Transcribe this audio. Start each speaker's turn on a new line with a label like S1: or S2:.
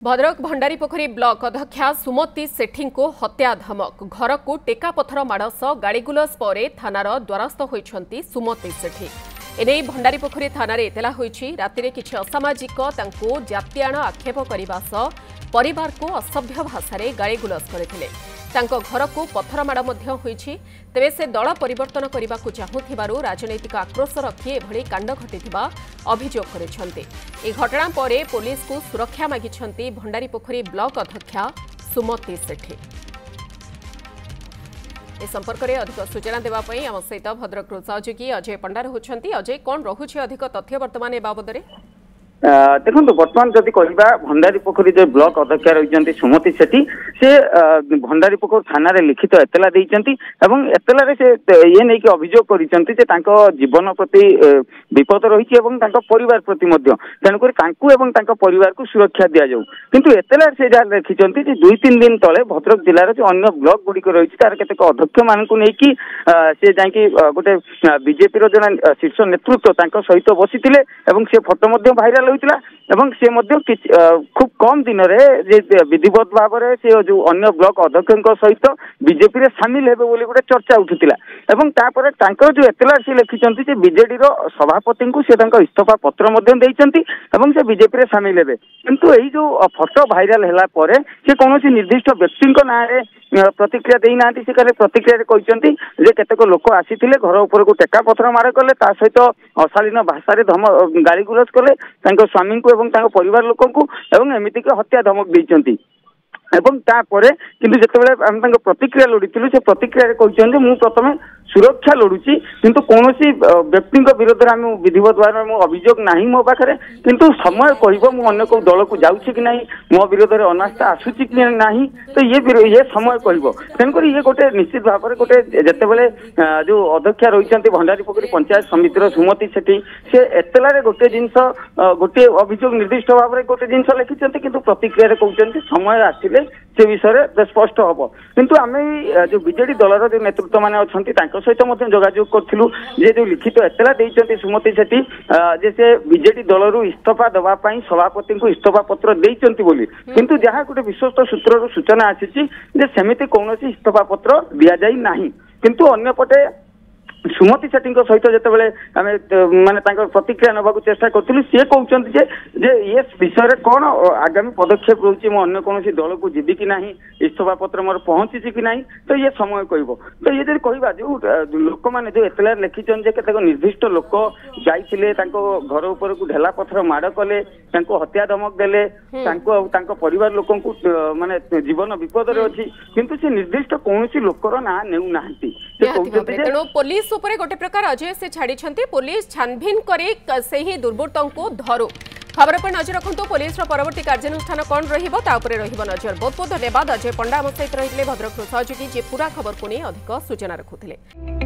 S1: Bhadrak Bhandaripokhari block अध्यक्षा सुमती सेठी को हत्या धमक घर को टेका पथर माड़ सह गाड़ीगुलस पर थानार द्वारस्थ होती सुमती सेठी एने भंडारीपोखरी थाना एतला होती राति किसी असामाजिक जातियाण आक्षेप करने सह परिवार को असभ्य भाषा गाड़ीगुलस करते घर को पथर माड़ तेरे से दल परिवर्तन करने को चाहूथिबारु राजनैतिक आक्रोश रखी एभली कांड घटिथिबा अभियोग करिसेंती। ए घटना पर पुलिस को सुरक्षा मागिछंती भंडारीपोखरी ब्लॉक अध्यक्षा सुमती सेठी। ए संपर्क में अधिक सूचना देवाई आम सहित भद्रक सहयोगी अजय पंडा रहुछंती। अजय कौन रहुछि अधिक तथ्य वर्तमान ए बाबद
S2: देखो बर्तमान जदि कहवा भंडारीपोखरी जो ब्लॉक अध्यक्षा रही सुमती सेठी से भंडारीपोखरी थाना लिखित एतला एतलार से ये नहीं कि अभियोग कर जीवन प्रति विपद रही परिवार प्रति तेणुक परिवार को सुरक्षा दि जाऊ किंतु एतलार से जहाँ लिखिं दुई तीन दिन तले भद्रक जिलार जो अन्य ब्लॉक गुड़िक रही तार केतेक अध्यक्ष मान से जाकि गोटे बीजेपी जन शीर्ष नेतृत्व सहित बसी से फोटो भाइराल खूब कम दिन विधिवत भाव से जो अन्य ब्लॉक अध्यक्ष सहित बीजेपी रे सामिल हेबे बोली गोटे चर्चा उठुतिला जो एतला से लिखिं बीजेडी सभापति को से इस्तीफा पत्र से बीजेपी रे सामिल हेबे किंतु यही जो फोटो भाइराल है पर से कौन निर्दिष्ट व्यक्ति ना प्रतिक्रिया देना से प्रतिक्रिया कहते केतेक लोक आसी घर उपर को टेका पथर माड़ कले सहित अशालीन भाषा गाड़ी गुलज कले स्वामी को परिवार लोक एमती हत्या धमक देती किंतु जिते प्रतिक्रिया लोड़ी से प्रतिक्रिया कहते मुझे प्रथम सुरक्षा लड़ुची किंतु कौन व्यक्ति विरोध में विधिवत भाव में अभियोग नहीं मो पाखे किंतु समय कह अन्य को दल को जाऊँगी कि नहीं मो विरोध में अनास्था आसूची कि नहीं तो ये समय कह तेणुक ये गोटे निश्चित भाव में गोटे जितेबले जो अध्यक्षा रही भंडारीपोखरी पंचायत समितिर सुमती सेठी से एतलार गोटे जिनस गोटे अभियोग निर्दिष्ट भाव में गोटे जिनस लिखिं किंतु प्रतिक्रिया कहते समय आसिले से विषय स्पष्ट हम किंतु आम जो बीजेडी दलर जो नेतृत्व मैंने अच्छा सहित जोगाजोग करूँ जो लिखित एतला देती सुमती सेठी जे से बीजेडी दलरू इस्तीफा देवाई सभापति को इस्तीफा पत्र देती बोली किंतु जहाँ गोटे विश्वस्त सूत्र सूचना आसी सेमती कौन इस्तीफा पत्र दि जाई नहीं किंतु अन्यपटे सुमती सेठी सहित जितेबाला आम माने प्रतिक्रिया नवाक चेष्टा करूँ सी कहते ये विषय कौन आगामी पदक्षेप रोचे अन्य कौन दल को जीवी कि नहीं इस्तीफा पत्र मोर पहुंची कि नहीं तो ये समय कह तो ये जब कह जो लोक मैंने जो एतलार लिखिं केतेक निर्दिष्ट लोक जाइए घर उपर को ढेला पथर माड़ कले हत्या धमक देले परिवार लोक माने जीवन विपद अच्छी किंतु से निर्दिष्ट कौन लोकर ना नेउना
S1: पुलिस उपरे गोटे प्रकार अजय से छाड़ी पुलिस छानभिन करे से ही दुर्बृत्तों को धरू खबर पर नजर रखु पुलिस परवर्ती कार्यानुष्ठान कौन रही नजर बहुत बहुत धन्यवाद अजय पंडा आम सहित रही भद्रक सहयोगी जे पूरा खबर को नहीं अधिक सूचना रखुले।